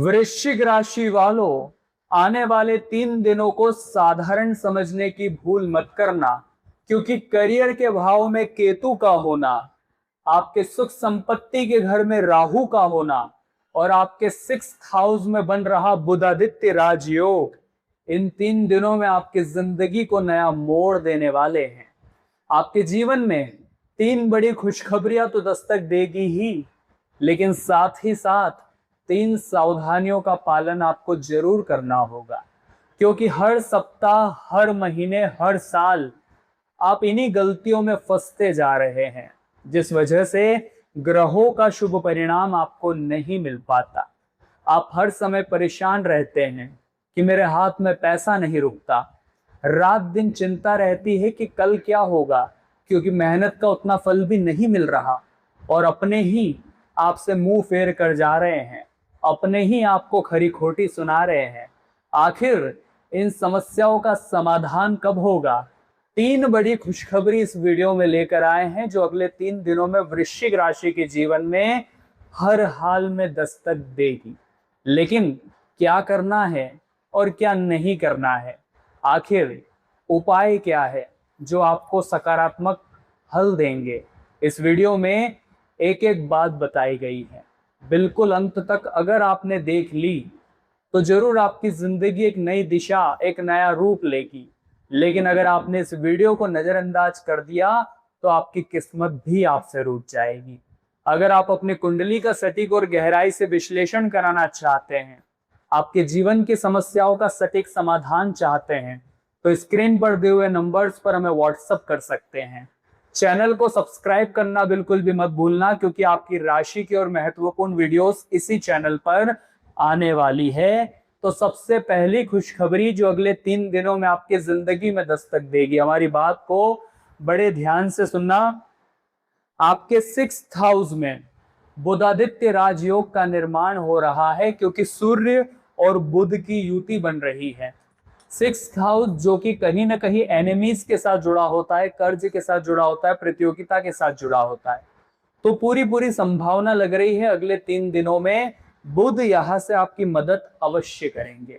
वृश्चिक राशि वालों, आने वाले 3 दिनों को साधारण समझने की भूल मत करना, क्योंकि करियर के भाव में केतु का होना, आपके सुख संपत्ति के घर में राहु का होना और आपके 6th हाउस में बन रहा बुधादित्य राजयोग, इन 3 दिनों में आपकी जिंदगी को नया मोड़ देने वाले हैं। आपके जीवन में 3 बड़ी खुशखबरियां तो दस्तक देगी ही, लेकिन साथ ही साथ 3 सावधानियों का पालन आपको जरूर करना होगा, क्योंकि हर सप्ताह, हर महीने, हर साल आप इन्हीं गलतियों में फंसते जा रहे हैं, जिस वजह से ग्रहों का शुभ परिणाम आपको नहीं मिल पाता। आप हर समय परेशान रहते हैं कि मेरे हाथ में पैसा नहीं रुकता, रात दिन चिंता रहती है कि कल क्या होगा, क्योंकि मेहनत का उतना फल भी नहीं मिल रहा और अपने ही आपसे मुंह फेर कर जा रहे हैं, अपने ही आपको खरी खोटी सुना रहे हैं। आखिर इन समस्याओं का समाधान कब होगा? 3 बड़ी खुशखबरी इस वीडियो में लेकर आए हैं, जो अगले 3 दिनों में वृश्चिक राशि के जीवन में हर हाल में दस्तक देगी। लेकिन क्या करना है और क्या नहीं करना है, आखिर उपाय क्या है जो आपको सकारात्मक हल देंगे, इस वीडियो में एक एक बात बताई गई है। बिल्कुल अंत तक अगर आपने देख ली तो जरूर आपकी जिंदगी एक नई दिशा, एक नया रूप लेगी। लेकिन अगर आपने इस वीडियो को नजरअंदाज कर दिया तो आपकी किस्मत भी आपसे रूठ जाएगी। अगर आप अपनी कुंडली का सटीक और गहराई से विश्लेषण कराना चाहते हैं, आपके जीवन की समस्याओं का सटीक समाधान चाहते हैं, तो स्क्रीन पर दिए हुए नंबर्स पर हमें व्हाट्सएप कर सकते हैं। चैनल को सब्सक्राइब करना बिल्कुल भी मत भूलना, क्योंकि आपकी राशि की और महत्वपूर्ण वीडियोस इसी चैनल पर आने वाली है। तो सबसे पहली खुशखबरी जो अगले 3 दिनों में आपकी जिंदगी में दस्तक देगी, हमारी बात को बड़े ध्यान से सुनना। आपके 6th हाउस में बुधादित्य राजयोग का निर्माण हो रहा है, क्योंकि सूर्य और बुध की युति बन रही है। 6th हाउस जो कि कहीं ना कहीं एनिमीज के साथ जुड़ा होता है, कर्ज के साथ जुड़ा होता है, प्रतियोगिता के साथ जुड़ा होता है। तो पूरी संभावना लग रही है अगले 3 दिनों में बुध यहां से आपकी मदद अवश्य करेंगे।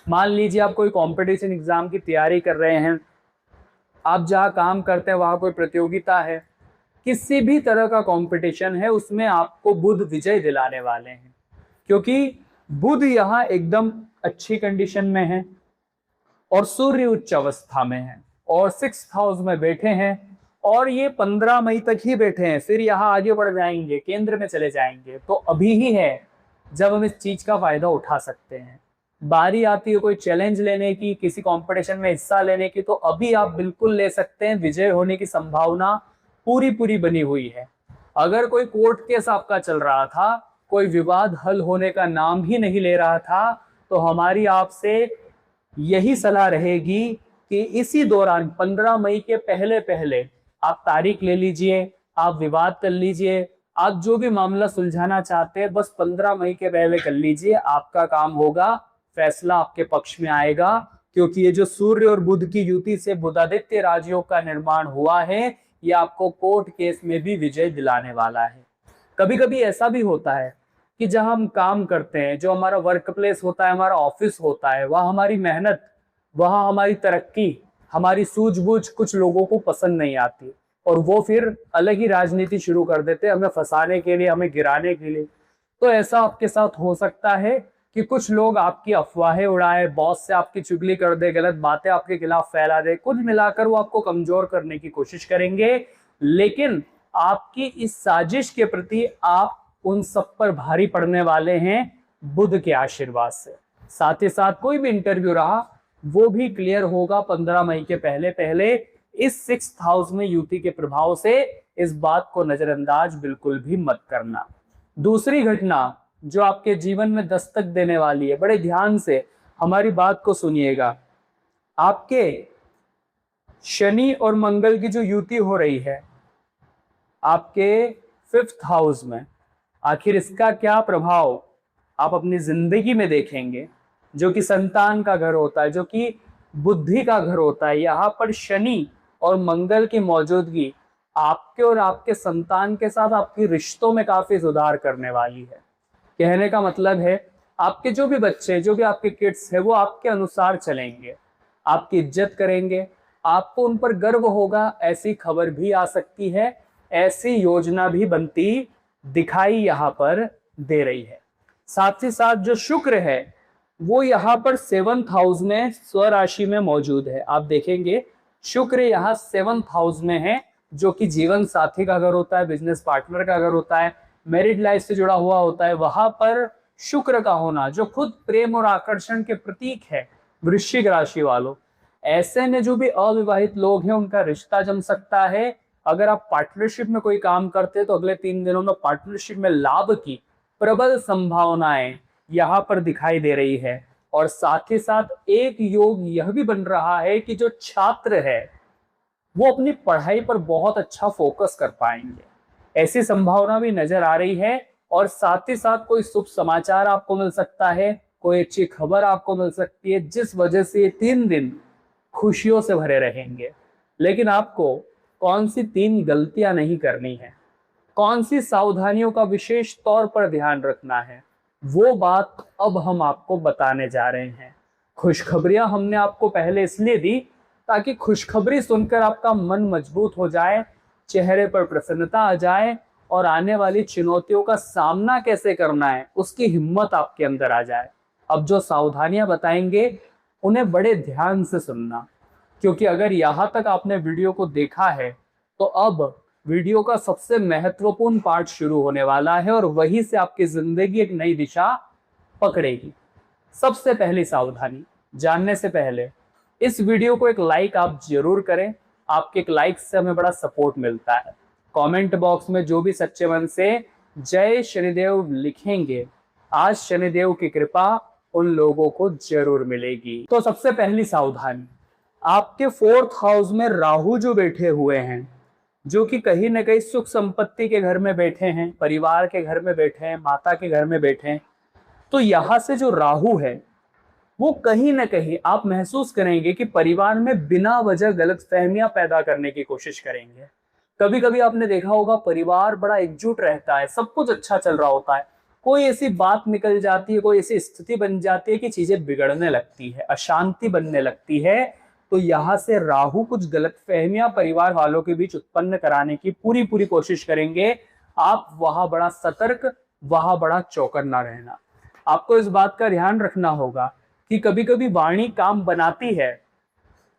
मान लीजिए आप कोई कंपटीशन एग्जाम की तैयारी कर रहे हैं, आप जहां काम करते हैं वहां कोई प्रतियोगिता है, किसी भी तरह का कंपटीशन है, उसमें आपको बुध विजय दिलाने वाले हैं, क्योंकि बुध यहाँ एकदम अच्छी कंडीशन में है और सूर्य उच्च अवस्था में है और 6th हाउस में बैठे हैं, और ये 15 मई तक ही बैठे हैं, फिर यहाँ आगे बढ़ जाएंगे, केंद्र में चले जाएंगे। तो अभी ही है जब हम इस चीज का फायदा उठा सकते हैं। बारी आती है कोई चैलेंज लेने की, किसी कंपटीशन में हिस्सा लेने की, तो अभी आप बिल्कुल ले सकते हैं। विजय होने की संभावना पूरी बनी हुई है। अगर कोई कोर्ट केस आपका चल रहा था, कोई विवाद हल होने का नाम ही नहीं ले रहा था, तो हमारी आपसे यही सलाह रहेगी कि इसी दौरान 15 मई के पहले पहले आप तारीख ले लीजिए, आप विवाद कर लीजिए, आप जो भी मामला सुलझाना चाहते हैं बस 15 मई के पहले कर लीजिए, आपका काम होगा, फैसला आपके पक्ष में आएगा। क्योंकि ये जो सूर्य और बुध की युति से बुधादित्य राजयोग का निर्माण हुआ है, ये आपको कोर्ट केस में भी विजय दिलाने वाला है। कभी कभी ऐसा भी होता है कि जहां हम काम करते हैं, जो हमारा वर्क प्लेस होता है, हमारा ऑफिस होता है, वहां हमारी मेहनत, वहां हमारी तरक्की, हमारी सूझबूझ कुछ लोगों को पसंद नहीं आती और वो फिर अलग ही राजनीति शुरू कर देते हैं, हमें फंसाने के लिए, हमें गिराने के लिए। तो ऐसा आपके साथ हो सकता है कि कुछ लोग आपकी अफवाहें उड़ाए, बॉस से आपकी चुगली कर दे, गलत बातें आपके खिलाफ फैला दे, कुल मिलाकर वो आपको कमजोर करने की कोशिश करेंगे। लेकिन आपकी इस साजिश के प्रति आप उन सब पर भारी पड़ने वाले हैं बुध के आशीर्वाद से। साथ ही साथ कोई भी इंटरव्यू रहा वो भी क्लियर होगा 15 मई के पहले पहले। इस 6th हाउस में युति के प्रभाव से इस बात को नजरअंदाज बिल्कुल भी मत करना। दूसरी घटना जो आपके जीवन में दस्तक देने वाली है, बड़े ध्यान से हमारी बात को सुनिएगा। आपके शनि और मंगल की जो युति हो रही है आपके 5th हाउस में, आखिर इसका क्या प्रभाव आप अपनी जिंदगी में देखेंगे, जो कि संतान का घर होता है, जो कि बुद्धि का घर होता है। यहाँ पर शनि और मंगल की मौजूदगी आपके और आपके संतान के साथ आपकी रिश्तों में काफी सुधार करने वाली है। कहने का मतलब है आपके जो भी बच्चे, जो भी आपके किड्स है, वो आपके अनुसार चलेंगे, आपकी इज्जत करेंगे, आपको उन पर गर्व होगा। ऐसी खबर भी आ सकती है, ऐसी योजना भी बनती दिखाई यहाँ पर दे रही है। साथ ही साथ जो शुक्र है वो यहाँ पर 7th हाउस में स्वराशि में मौजूद है। आप देखेंगे शुक्र यहाँ 7th हाउस में है, जो कि जीवन साथी का घर होता है, बिजनेस पार्टनर का घर होता है, मैरिड लाइफ से जुड़ा हुआ होता है। वहां पर शुक्र का होना जो खुद प्रेम और आकर्षण के प्रतीक है, वृश्चिक राशि वालों, ऐसे में जो भी अविवाहित लोग हैं उनका रिश्ता जम सकता है। अगर आप पार्टनरशिप में कोई काम करते हैं तो अगले 3 दिनों में पार्टनरशिप में लाभ की प्रबल संभावनाएं यहाँ पर दिखाई दे रही है। और साथ ही साथ एक योग यह भी बन रहा है कि जो छात्र है वो अपनी पढ़ाई पर बहुत अच्छा फोकस कर पाएंगे, ऐसी संभावना भी नजर आ रही है। और साथ ही साथ कोई शुभ समाचार आपको मिल सकता है, कोई अच्छी खबर आपको मिल सकती है, जिस वजह से ये 3 दिन खुशियों से भरे रहेंगे। लेकिन आपको कौन सी 3 गलतियां नहीं करनी है, कौन सी सावधानियों का विशेष तौर पर ध्यान रखना है, वो बात अब हम आपको बताने जा रहे हैं। खुशखबरियां हमने आपको पहले इसलिए दी ताकि खुशखबरी सुनकर आपका मन मजबूत हो जाए, चेहरे पर प्रसन्नता आ जाए और आने वाली चुनौतियों का सामना कैसे करना है उसकी हिम्मत आपके अंदर आ जाए। अब जो सावधानियां बताएंगे उन्हें बड़े ध्यान से सुनना, क्योंकि अगर यहाँ तक आपने वीडियो को देखा है तो अब वीडियो का सबसे महत्वपूर्ण पार्ट शुरू होने वाला है और वहीं से आपकी जिंदगी एक नई दिशा पकड़ेगी। सबसे पहली सावधानी जानने से पहले इस वीडियो को एक लाइक आप जरूर करें। आपके एक लाइक से हमें बड़ा सपोर्ट मिलता है। कमेंट बॉक्स में जो भी सच्चे मन से जय शनिदेव लिखेंगे, आज शनिदेव की कृपा उन लोगों को जरूर मिलेगी। तो सबसे पहली सावधानी, आपके 4th हाउस में राहु जो बैठे हुए हैं, जो कि कहीं ना कहीं सुख संपत्ति के घर में बैठे हैं, परिवार के घर में बैठे हैं, माता के घर में बैठे हैं, तो यहां से जो राहु है वो कहीं ना कहीं आप महसूस करेंगे कि परिवार में बिना वजह गलतफहमियां पैदा करने की कोशिश करेंगे। कभी कभी आपने देखा होगा परिवार बड़ा एकजुट रहता है, सब कुछ अच्छा चल रहा होता है, कोई ऐसी बात निकल जाती है, कोई ऐसी स्थिति बन जाती है कि चीजें बिगड़ने लगती है, अशांति बनने लगती है। तो यहाँ से राहु कुछ गलतफहमियां परिवार वालों के बीच उत्पन्न कराने की पूरी कोशिश करेंगे। आप वहां बड़ा सतर्क, वहां बड़ा चौकन्ना रहना। आपको इस बात का ध्यान रखना होगा कि कभी कभी वाणी काम बनाती है।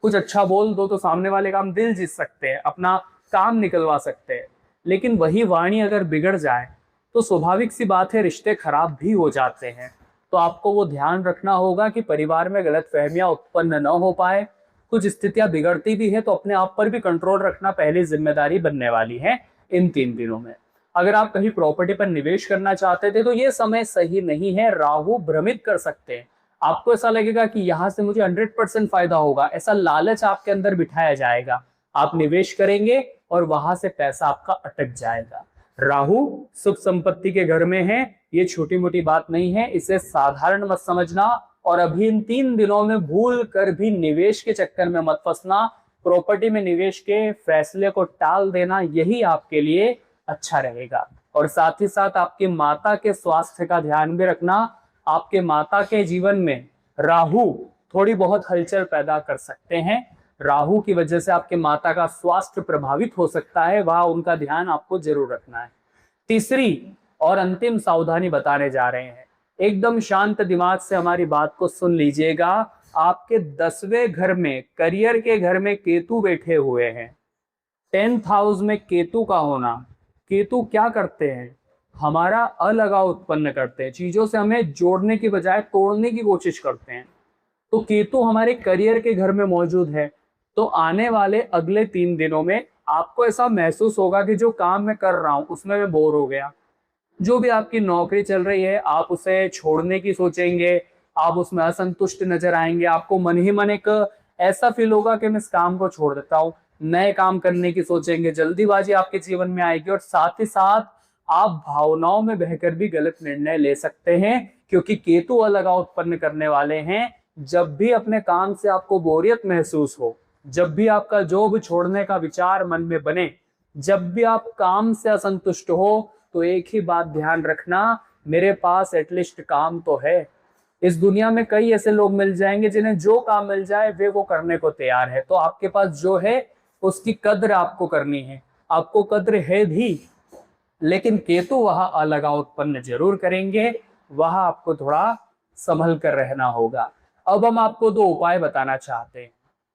कुछ अच्छा बोल दो तो सामने वाले का हम दिल जीत सकते हैं, अपना काम निकलवा सकते हैं, लेकिन वही वाणी अगर बिगड़ जाए तो स्वाभाविक सी बात है रिश्ते खराब भी हो जाते हैं। तो आपको वो ध्यान रखना होगा कि परिवार में गलतफहमियां उत्पन्न न हो पाए। कुछ स्थितियां बिगड़ती भी है तो अपने आप पर भी कंट्रोल रखना पहली जिम्मेदारी बनने वाली है इन 3 दिनों में। अगर आप कहीं प्रॉपर्टी पर निवेश करना चाहते थे तो ये समय सही नहीं है, राहु भ्रमित कर सकते हैं। आपको ऐसा लगेगा कि यहाँ से मुझे 100% फायदा होगा, ऐसा लालच आपके अंदर बिठाया जाएगा, आप निवेश करेंगे और वहां से पैसा आपका अटक जाएगा। राहु सुख संपत्ति के घर में है, ये छोटी मोटी बात नहीं है, इसे साधारण मत समझना। और अभी इन 3 दिनों में भूल कर भी निवेश के चक्कर में मत फंसना। प्रॉपर्टी में निवेश के फैसले को टाल देना, यही आपके लिए अच्छा रहेगा। और साथ ही साथ आपकी माता के स्वास्थ्य का ध्यान भी रखना। आपके माता के जीवन में राहु थोड़ी बहुत हलचल पैदा कर सकते हैं। राहु की वजह से आपके माता का स्वास्थ्य प्रभावित हो सकता है, वहां उनका ध्यान आपको जरूर रखना है। तीसरी और अंतिम सावधानी बताने जा रहे हैं, एकदम शांत दिमाग से हमारी बात को सुन लीजिएगा। आपके 10वें घर में, करियर के घर में केतु बैठे हुए हैं। 10th हाउस में केतु का होना, केतु क्या करते हैं, हमारा अलगाव उत्पन्न करते हैं, चीजों से हमें जोड़ने की बजाय तोड़ने की कोशिश करते हैं। तो केतु हमारे करियर के घर में मौजूद है। तो आने वाले अगले 3 दिनों में आपको ऐसा महसूस होगा कि जो काम मैं कर रहा हूं उसमें मैं बोर हो गया। जो भी आपकी नौकरी चल रही है आप उसे छोड़ने की सोचेंगे, आप उसमें असंतुष्ट नजर आएंगे, आपको मन ही मन एक ऐसा फील होगा कि मैं इस काम को छोड़ देता हूँ, नए काम करने की सोचेंगे, जल्दीबाजी आपके जीवन में आएगी। और साथ ही साथ आप भावनाओं में बहकर भी गलत निर्णय ले सकते हैं, क्योंकि केतु अलगाव उत्पन्न करने वाले हैं। जब भी अपने काम से आपको बोरियत महसूस हो, जब भी आपका जॉब छोड़ने का विचार मन में बने, जब भी आप काम से असंतुष्ट हो, तो एक ही बात ध्यान रखना, मेरे पास एटलीस्ट काम तो है। इस दुनिया में कई ऐसे लोग मिल जाएंगे जिन्हें जो काम मिल जाए वे वो करने को तैयार है। तो आपके पास जो है उसकी कद्र आपको करनी है, आपको कद्र है भी, लेकिन केतु वहां अलगाव उत्पन्न जरूर करेंगे, वहां आपको थोड़ा संभल कर रहना होगा। अब हम आपको दो उपाय बताना चाहते हैं।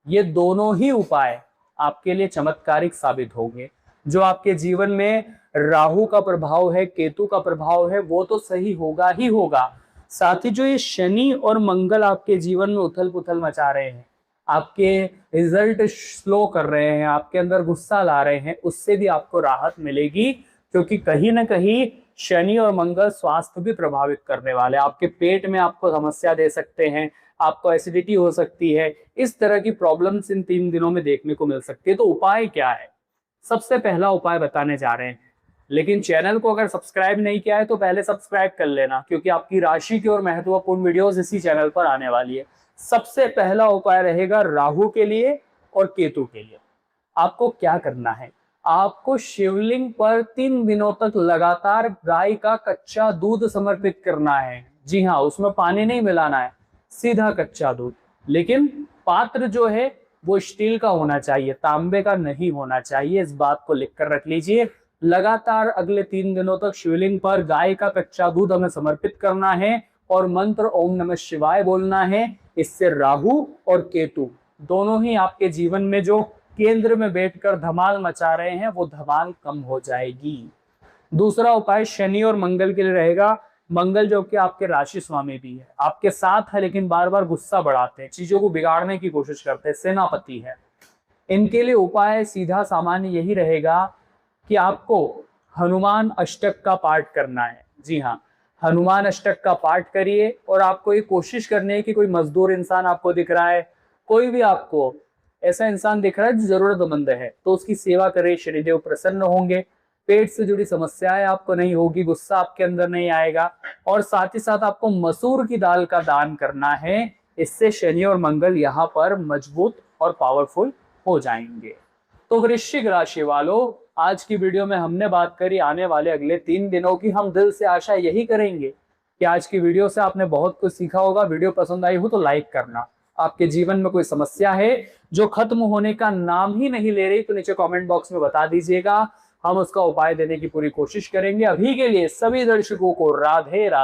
ये दोनों ही उपाय आपके लिए चमत्कारिक साबित होंगे। जो आपके जीवन में राहु का प्रभाव है, केतु का प्रभाव है, वो तो सही होगा ही होगा, साथ ही जो ये शनि और मंगल आपके जीवन में उथल पुथल मचा रहे हैं, आपके रिजल्ट स्लो कर रहे हैं, आपके अंदर गुस्सा ला रहे हैं, उससे भी आपको राहत मिलेगी। क्योंकि कहीं ना कहीं शनि और मंगल स्वास्थ्य भी प्रभावित करने वाले, आपके पेट में आपको समस्या दे सकते हैं, आपको एसिडिटी हो सकती है, इस तरह की प्रॉब्लम्स इन 3 दिनों में देखने को मिल सकती है। तो उपाय क्या है? सबसे पहला उपाय बताने जा रहे हैं, लेकिन चैनल को अगर सब्सक्राइब नहीं किया है तो पहले सब्सक्राइब कर लेना, क्योंकि आपकी राशि की और महत्वपूर्ण वीडियोस इसी चैनल पर आने वाली है। सबसे पहला उपाय रहेगा राहु के लिए और केतु के लिए। आपको क्या करना है? आपको शिवलिंग पर 3 दिनों तक लगातार गाय का कच्चा दूध समर्पित करना है। जी हाँ, उसमें पानी नहीं मिलाना है, सीधा कच्चा दूध। लेकिन पात्र जो है वो स्टील का होना चाहिए, तांबे का नहीं होना चाहिए। इस बात को लिख कर रख लीजिए। लगातार अगले 3 दिनों तक शिवलिंग पर गाय का कच्चा दूध हमें समर्पित करना है और मंत्र ओम नमः शिवाय बोलना है। इससे राहु और केतु दोनों ही आपके जीवन में जो केंद्र में बैठकर धमाल मचा रहे हैं वो धमाल कम हो जाएगी। दूसरा उपाय शनि और मंगल के लिए रहेगा। मंगल जो कि आपके राशि स्वामी भी है, आपके साथ है, लेकिन बार बार गुस्सा बढ़ाते हैं, चीजों को बिगाड़ने की कोशिश करते हैं, सेनापति है। इनके लिए उपाय सीधा सामान्य यही रहेगा कि आपको हनुमान अष्टक का पाठ करना है। जी हाँ, हनुमान अष्टक का पाठ करिए और आपको ये कोशिश करनी है कि कोई मजदूर इंसान आपको दिख रहा है, कोई भी आपको ऐसा इंसान दिख रहा है जो जरूरतमंद है, तो उसकी सेवा करें। शनिदेव प्रसन्न होंगे, पेट से जुड़ी समस्याएं आपको नहीं होगी, गुस्सा आपके अंदर नहीं आएगा। और साथ ही साथ आपको मसूर की दाल का दान करना है। इससे शनि और मंगल यहाँ पर मजबूत और पावरफुल हो जाएंगे। तो वृश्चिक राशि वालों, आज की वीडियो में हमने बात करी आने वाले अगले 3 दिनों की। हम दिल से आशा यही करेंगे कि आज की वीडियो से आपने बहुत कुछ सीखा होगा। वीडियो पसंद आई हो तो लाइक करना। आपके जीवन में कोई समस्या है जो खत्म होने का नाम ही नहीं ले रही तो नीचे कमेंट बॉक्स में बता दीजिएगा, हम उसका उपाय देने की पूरी कोशिश करेंगे। अभी के लिए सभी दर्शकों को राधे राधे।